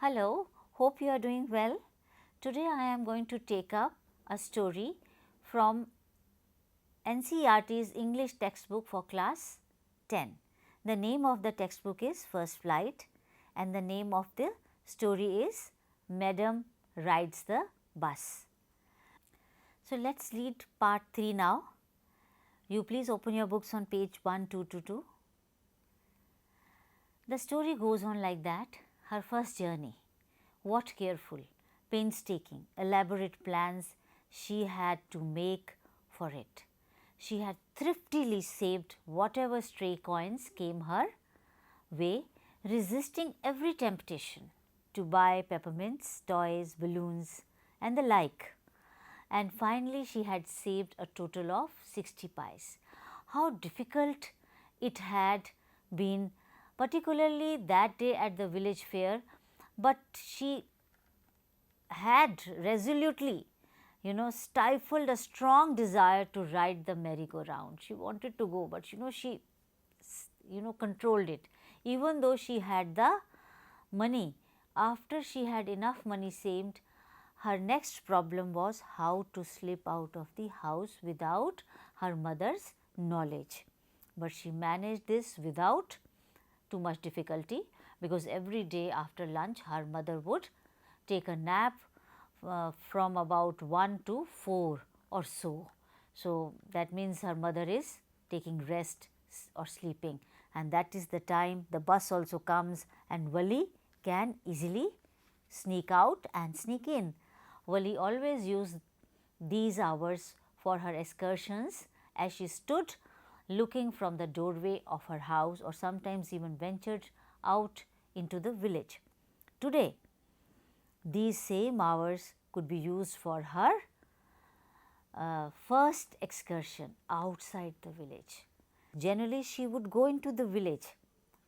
Hello, hope you are doing well. Today I am going to take up a story from NCERT's English textbook for class 10. The name of the textbook is First Flight and the name of the story is Madam Rides the Bus. So, let us read part 3 now. You please open your books on page 1222. The story goes on like that. Her first journey. What careful, painstaking, elaborate plans she had to make for it. She had thriftily saved whatever stray coins came her way, resisting every temptation to buy peppermints, toys, balloons and the like. And finally, she had saved a total of 60 pies. How difficult it had been, particularly that day at the village fair, but she had resolutely stifled a strong desire to ride the merry-go-round. She wanted to go, but she controlled it. Even though she had the money, after she had enough money saved, her next problem was how to slip out of the house without her mother's knowledge. But she managed this without too much difficulty, because every day after lunch her mother would take a nap from about 1 to 4 or so. So, that means her mother is taking rest or sleeping, and that is the time the bus also comes and Wali can easily sneak out and sneak in. Wali always used these hours for her excursions as she stood looking from the doorway of her house, or sometimes even ventured out into the village. Today, these same hours could be used for her first excursion outside the village. Generally, she would go into the village,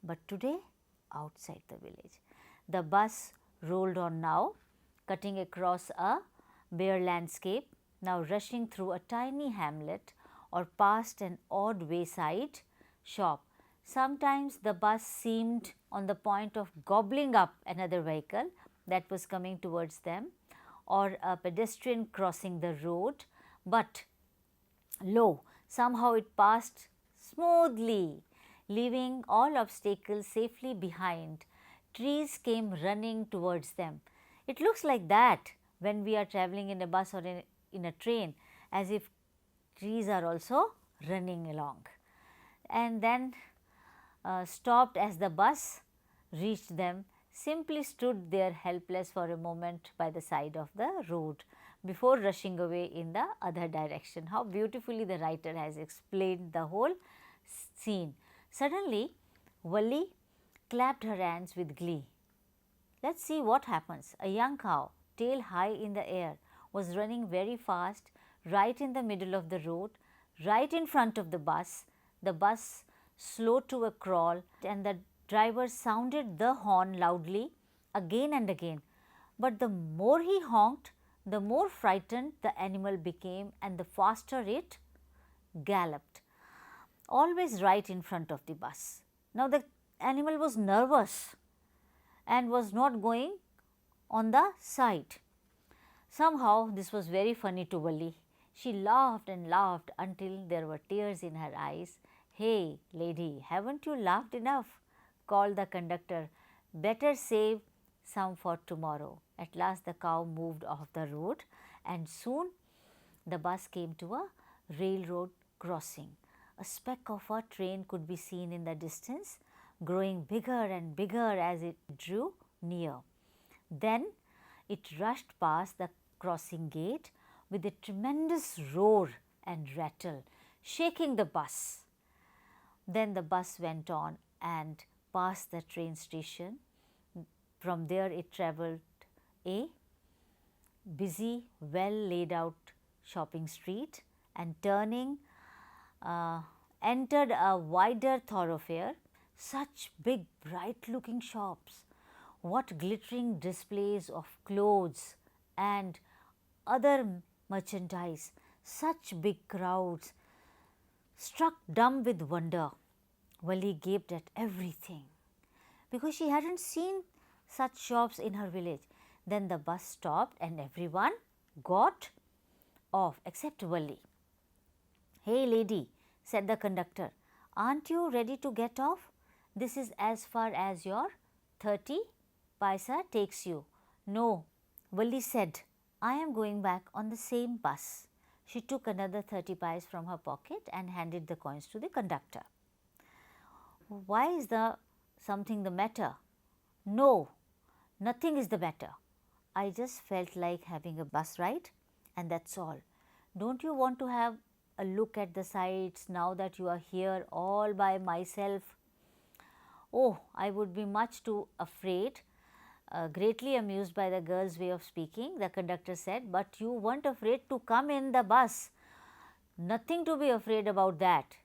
but today outside the village. The bus rolled on now, cutting across a bare landscape, now rushing through a tiny hamlet or past an odd wayside shop. Sometimes the bus seemed on the point of gobbling up another vehicle that was coming towards them, or a pedestrian crossing the road, but lo, somehow it passed smoothly, leaving all obstacles safely behind. Trees came running towards them. It looks like that when we are travelling in a bus or in a train, as if trees are also running along, and then stopped as the bus reached them, simply stood there helpless for a moment by the side of the road before rushing away in the other direction. How beautifully the writer has explained the whole scene. Suddenly, Wali clapped her hands with glee. Let us see what happens. A young cow, tail high in the air, was running very fast right in the middle of the road, right in front of the bus slowed to a crawl, and the driver sounded the horn loudly again and again. But the more he honked, the more frightened the animal became and the faster it galloped, always right in front of the bus. Now, the animal was nervous and was not going on the side. Somehow, this was very funny to Wali. She laughed and laughed until there were tears in her eyes. Hey, lady, haven't you laughed enough? Called the conductor. Better save some for tomorrow. At last, the cow moved off the road, and soon the bus came to a railroad crossing. A speck of a train could be seen in the distance, growing bigger and bigger as it drew near. Then it rushed past the crossing gate with a tremendous roar and rattle, shaking the bus. Then the bus went on and passed the train station. From there it travelled a busy, well laid out shopping street, and turning entered a wider thoroughfare. Such big, bright looking shops, what glittering displays of clothes and other merchandise, such big crowds. Struck dumb with wonder, Wali gaped at everything, because she hadn't seen such shops in her village. Then the bus stopped and everyone got off except Valli. "Hey lady," said the conductor, "aren't you ready to get off? This is as far as your 30 paisa takes you." "No," Valli said, "I am going back on the same bus." She took another 30 paise from her pocket and handed the coins to the conductor. "Why is something the matter?" "No, nothing is the matter. I just felt like having a bus ride and that's all. Don't you want to have a look at the sights now that you are here all by myself?" "Oh, I would be much too afraid." Greatly amused by the girl's way of speaking, the conductor said, "But you weren't afraid to come in the bus." "Nothing to be afraid about that,"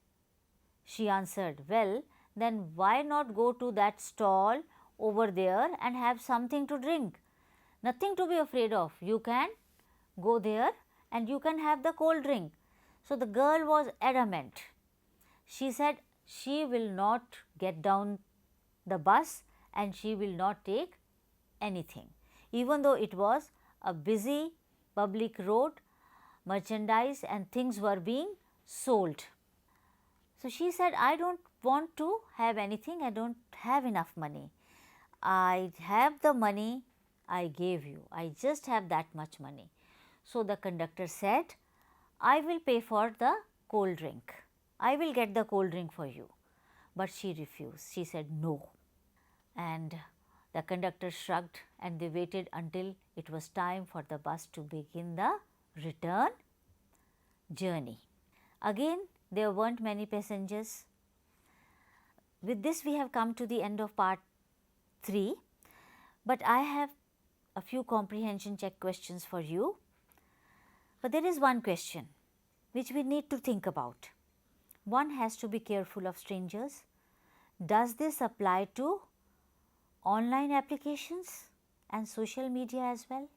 she answered. "Well, then why not go to that stall over there and have something to drink?" "Nothing to be afraid of. You can go there and you can have the cold drink." So the girl was adamant. She said she will not get down the bus and she will not take anything, even though it was a busy public road, merchandise and things were being sold. So she said, "I don't want to have anything, I don't have enough money. I have the money I gave you, I just have that much money." So the conductor said, "I will pay for the cold drink, I will get the cold drink for you." But she refused, she said no. And the conductor shrugged and they waited until it was time for the bus to begin the return journey. Again, there weren't many passengers. With this, we have come to the end of part 3, but I have a few comprehension check questions for you. But there is one question which we need to think about. One has to be careful of strangers. Does this apply to online applications and social media as well?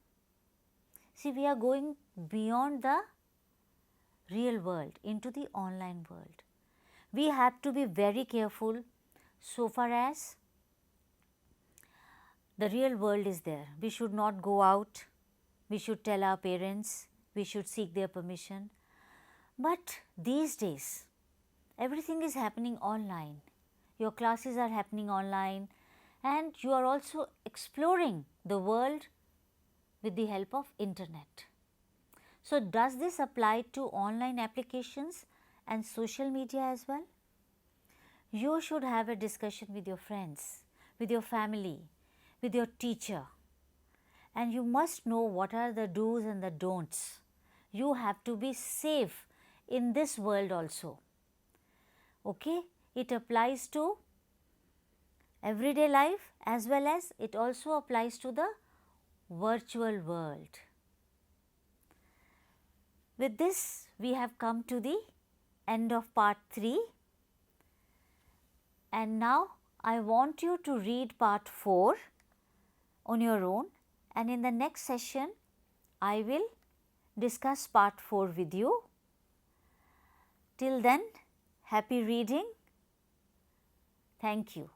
See, we are going beyond the real world into the online world. We have to be very careful so far as the real world is there. We should not go out, we should tell our parents, we should seek their permission. But these days, everything is happening online. Your classes are happening online and you are also exploring the world with the help of internet. So, does this apply to online applications and social media as well? You should have a discussion with your friends, with your family, with your teacher, and you must know what are the do's and the don'ts. You have to be safe in this world also. Okay? It applies to everyday life as well as it also applies to the virtual world. With this, we have come to the end of part 3, and now I want you to read part 4 on your own, and in the next session I will discuss part 4 with you. Till then, happy reading. Thank you.